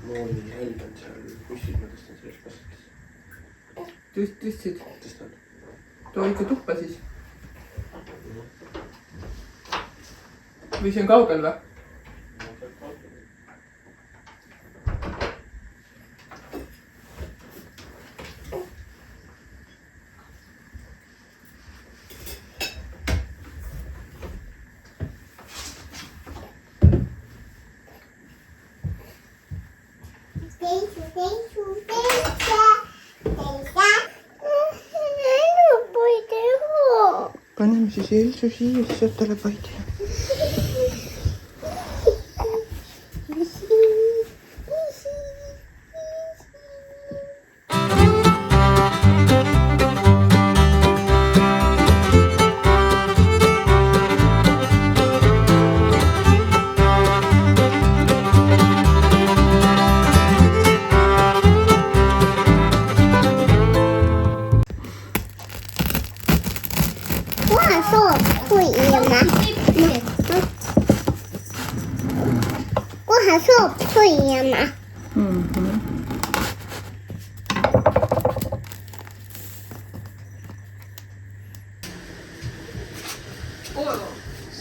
Mooni helg on seal kuskil, ma tõstan sellest kasvatis. Tõstsid? Tõstan. Too ikka tuppa siis? Või see on kaugel või? Paneme siis Elsu siia, siis saab talle paid.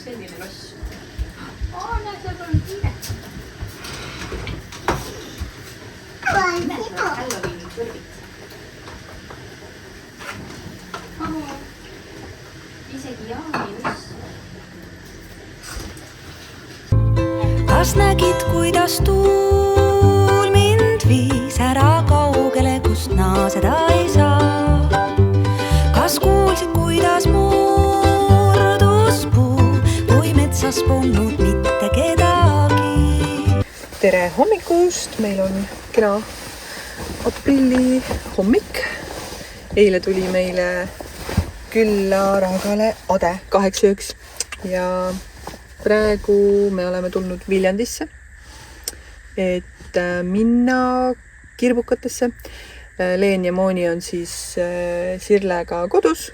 Selline loss. Näe, seal on kiire. Halloweeni kõrvit. Isegi jaaniluss. Kas nägid, kuidas tuul mind viis ära kaugele, kust naaseda ei saa? Kas kuulsid, kuidas murdus puu, kui metsas polnud mitte kedagi? Tere hommikust! Meil on kena aprilli hommik. Eile tuli meile külla Ragale Ade 8 ööks ja praegu me oleme tulnud Viljandisse, et minna kirbukatesse. Leen ja Mooni on siis Sirlega kodus.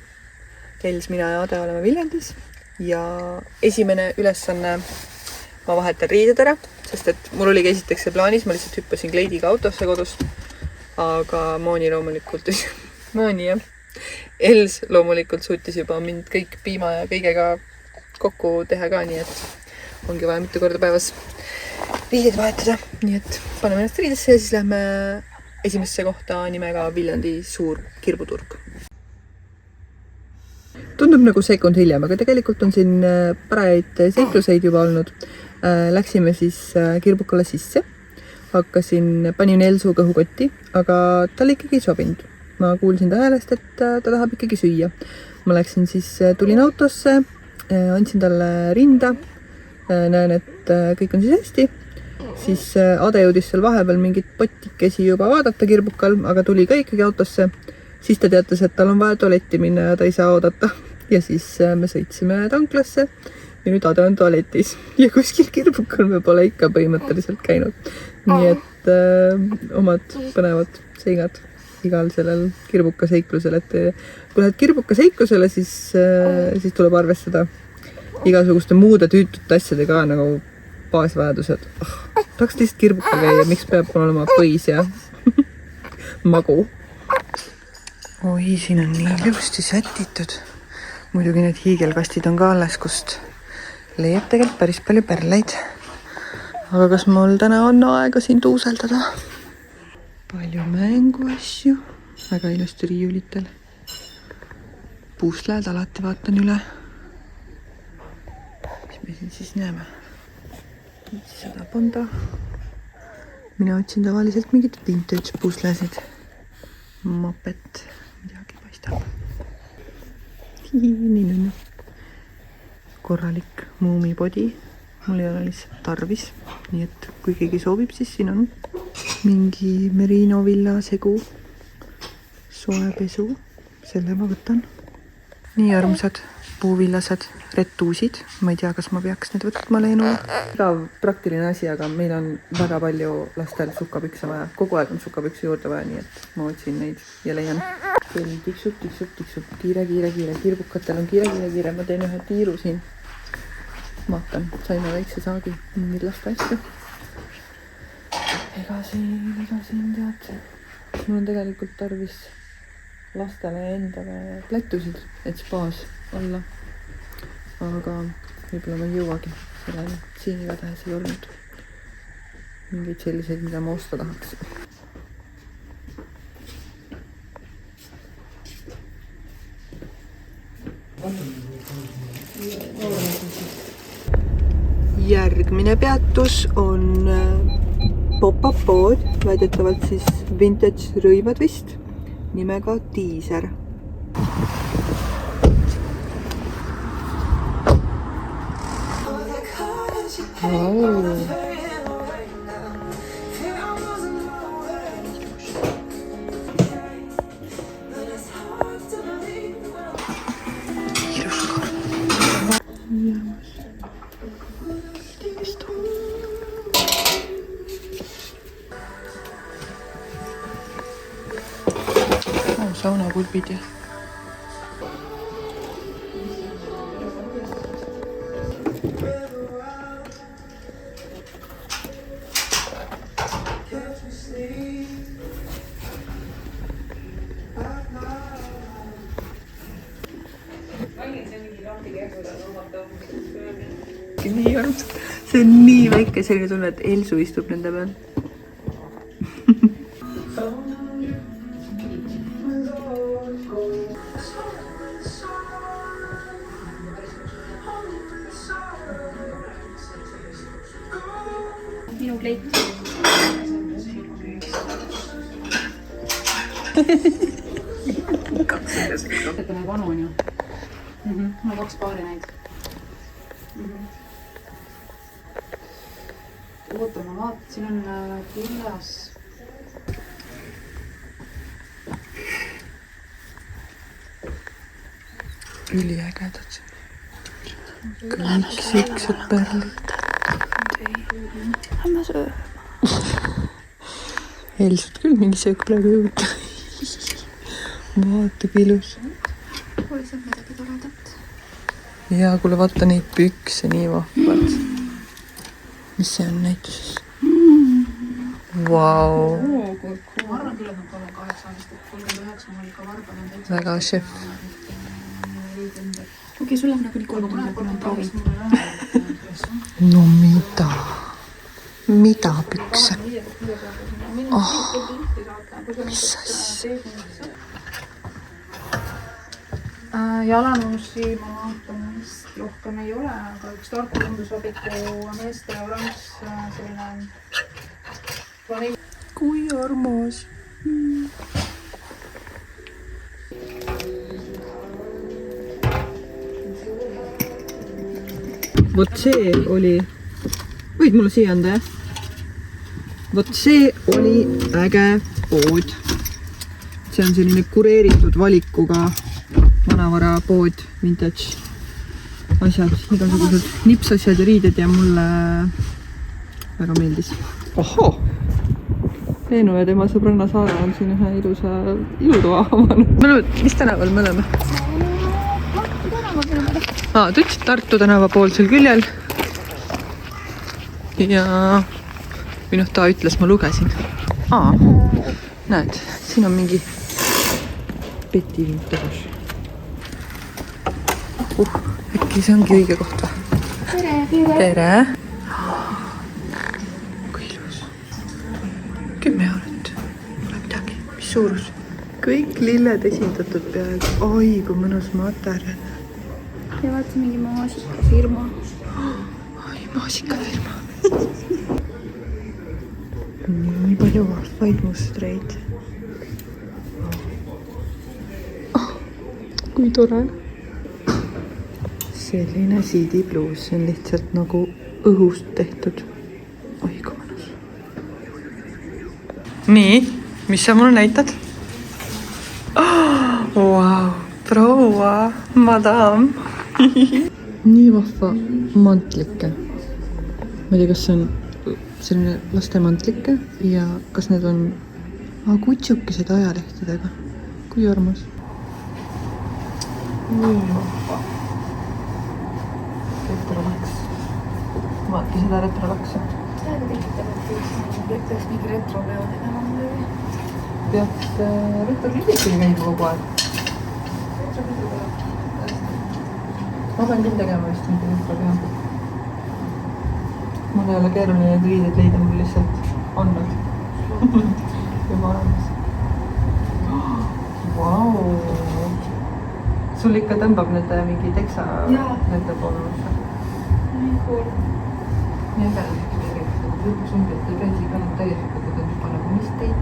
Els, mina ja Ade oleme Viljandis ja esimene ülesanne, ma vahetan riided ära, sest et mul oligi esiteks see plaanis, ma lihtsalt hüppasin kleidiga autosse kodust, aga Mooni loomulikult, Mooni ja Els loomulikult suutis juba mind kõik piima ja kõigega kokku teha ka, nii et ongi vaja mitu korda päevas riided vahetada, nii et paneme ennast riidesse ja siis lähme esimesse kohta nimega Viljandi suur kirbuturg. Tundub nagu sekund hiljem, aga tegelikult on siin parajaid seikluseid juba olnud. Läksime siis kirbukale sisse, panin Elsu kõhukotti, aga talle ikkagi ei sobinud. Ma kuulsin ta häälest, et ta tahab ikkagi süüa. Ma läksin siis, tulin autosse, andsin talle rinda, näen, et kõik on siis hästi. Siis Ade jõudis seal vahepeal mingit potikesi juba vaadata kirbukal, aga tuli ka ikkagi autosse. Siis ta teatas, et tal on vaja tualetti minna ja ta ei saa oodata. Ja siis me sõitsime tanklasse ja nüüd Ade on tualetis. Ja kuskil kirbukal me pole ikka põhimõtteliselt käinud. Nii et omad põnevad seigad igal sellel kirbuka seiklusel. Et kui lähed kirbuka seiklusele, siis tuleb arvestada igasuguste muude tüütute asjadega nagu baasvajadused. Tahaks lihtsalt kirbukal käia, miks peab olema põis ja magu. Oi, siin on nii ilusti sätitud. Muidugi need hiigelkastid on ka alles, kust leiab tegelikult päris palju pärleid. Aga kas mul täna on aega siin tuuseldada? Palju mänguasju, väga ilusti riiulitel. Puusläed alati vaatan üle. Mis me siin siis näeme? Seda ponda. Mina otsin tavaliselt mingit vintage puusläsid. Mopet, midagi paistab. Nii. Korralik muumipodi. mul ei ole lihtsalt tarvis. Nii et kui keegi soovib, siis siin on mingi Merino villa segu soepesu. Selle ma võtan. Nii armsad puuvillased retuusid. Ma ei tea, kas ma peaks need võtma Leenule. Väga praktiline asi, aga meil on väga palju lastel sukkapükse vaja. Kogu aeg on sukkapükse juurde vaja, nii et ma otsin neid ja leian. Kell tiksub. Kiire. Kirbukatel on kiire. Ma teen ühe tiiru siin. Vaatan, saime väikse saagi mingid laste asju. Ega siin tead. Mul on tegelikult tarvis lastele endale plätusid, et spaas olla. Aga võib-olla ma ei jõuagi selleni. Siin igatahes ei olnud mingeid selliseid, mida ma osta tahaks. Järgmine peatus on pop-up pood, väidetavalt siis vintage rõivad vist, nimega Tiiser. Wow. Saunapulbid ja nii armsad. See on nii väike, selline tunne, et Elsu istub nende peal. Minu kleit. Võtame vanu on ju. Mul on 2 paari neid. Oota, ma vaatan, siin on kirjas. Üliägedad. Kõik siuksed pärlid. Lähme söö. Elsut küll mingi söök praegu jõuda. Vaata kui ilus. Oli seal midagi toredat. Ja kuule, vaata neid pükse nii vahvad. Mis see on näituses? Vau. Ma arvan küll, et nad 38 aastat, 39 ma olin ka Varbanen. Väga šef. Okei, sul läheb nagu nii 30, kui on proovin. No mida? Mida pükse? Oh, mis asja? Jalanuusi ma vaatan vist rohkem ei ole, aga üks Tartu Lundusvabriku meeste oranž selline vanill. Kui armas. Vot see oli... Võid mulle siia anda, jah? Vot see oli äge pood. See on selline kureeritud valikuga vanavara pood, vintage asjad, igasugused nipsasjad ja riided ja mulle väga meeldis. Ohoo! Leenu ja tema sõbranna Saara on siin ühe ilusa ilutoa avanud. Mis tänaval me oleme? Ta ütles Tartu tänava poolsel küljel. Ja või ta ütles, ma lugesin. Näed, siin on mingi petivintage. Äkki see ongi õige koht või? Tere! Kui ilus. 10 eurot. Pole midagi. Mis suurus? Kõik lilled esindatud peaaegu. Oi, kui mõnus materjal. Ja vaata mingi maasikafirma. Oi, maasikafirma. Nii palju vahvaid mustreid. Kui tore. Selline CD blues, see on lihtsalt nagu õhust tehtud. Oi, kui mõnus. Nii, mis sa mulle näitad? Wow, proua, madam. Nii vahva mantlike. Ma ei tea, kas see on selline lastemantlike ja kas need on kutsukesed ajalehtedega. Kui armas. Nii vahva. Retrolaks. Vaatki seda retrolaksa. Tähega tekitavad, peaks mingi retropeod enam või? Peaks retrolindikul käima kogu aeg. Ma pean küll tegema vist mingi retropeod. Mul ei ole keeruline need riided leida, mul lihtsalt on nad. Juba olemas. Vau! Sul ikka tõmbab need mingi teksa nende pooluse. Nii cool. Nii äge on tegelikult. Lõpuks umbelt ei käisi ka nad täielikult, et on juba nagu mis teid.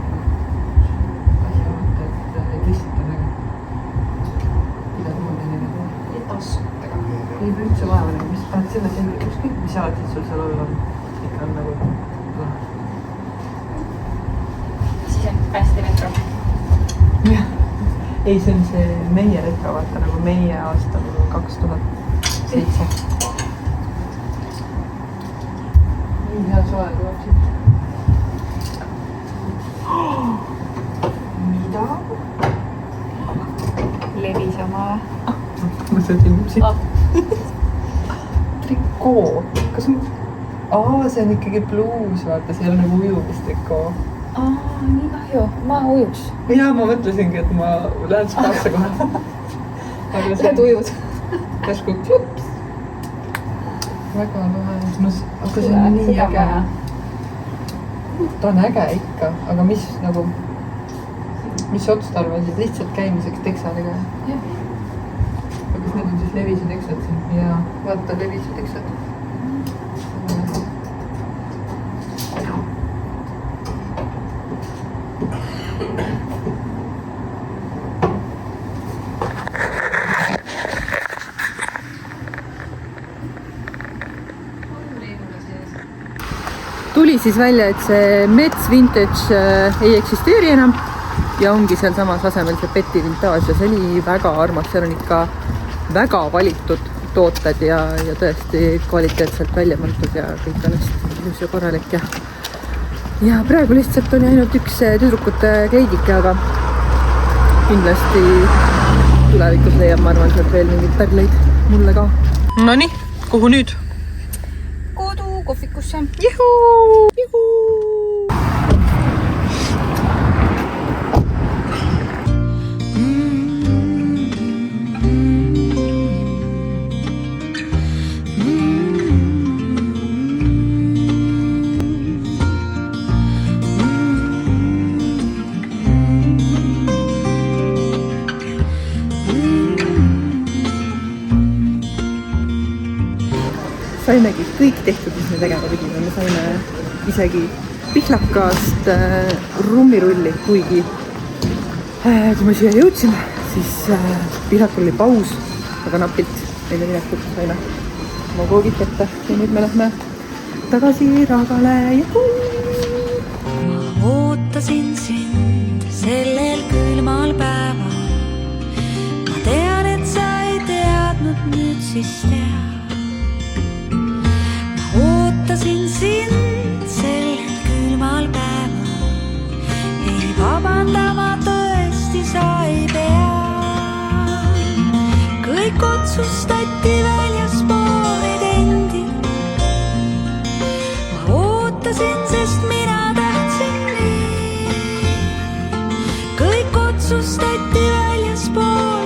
Asja mõtta, et lihtsalt on äge. Mida muud ei näge. Ei tassutega. Ei või üldse vaeva näge, mis paned selle selge, ükskõik mis jalatsid sul seal olla on. Ikka on nagu lahe. Siis on hästi retro. Jah. Ei, see on see meie retro, vaata nagu meie aastal 2007. Nii hea soe tuleb siit. Mida? Levisama. Ma see tilmub siit. Trikoo. Kas on... see on ikkagi bluus, vaata, see ei ole nagu ujumistrikoo. Nii kahju. Ma ujuks. Jaa, ma mõtlesingi, et ma lähen spaasse kohe. Lähed ujud. Käsku klups. Väga lahe. Aga see on nii äge. Ta on äge ikka, aga mis nagu... Mis otstarvasid lihtsalt käimiseks teksadega? Jah. Aga kas need on siis levise teksad siin? Jaa, vaata levise teksad. Tuli siis välja, et see Mets Vintage ei eksisteeri enam ja ongi seal samas asemel see Betty Vintage ja see oli väga armas, seal on ikka väga valitud tooted ja tõesti kvaliteetselt välja mõeldud ja kõik on hästi ilus ja korralik ja praegu lihtsalt oli ainult üks tüdrukute kleidike, aga kindlasti tulevikus leiab, ma arvan, sealt veel mingeid pärleid mulle ka. Nonii, kuhu nüüd? Kodu kohvikusse. Juhuu! Juhuu! Saimegi kõik tehtud, mis me tegema pidime. Me saime isegi pihlakast rummirulli, kuigi kui me siia jõudsime, siis pihlakul oli paus, aga napilt meile minekut saime oma koogid kätte ja nüüd me lähme tagasi Raagale. Ma ootasin sind sellel külmal päeval. Ma tean, et sa ei teadnud, nüüd siis tead. Ootasin sind sellel külmal päeval. Ei vabandama tõesti sa ei pea. Kõik otsustati väljaspool meid endil. Ma ootasin, sest mina tahtsin nii. Kõik otsustati väljaspool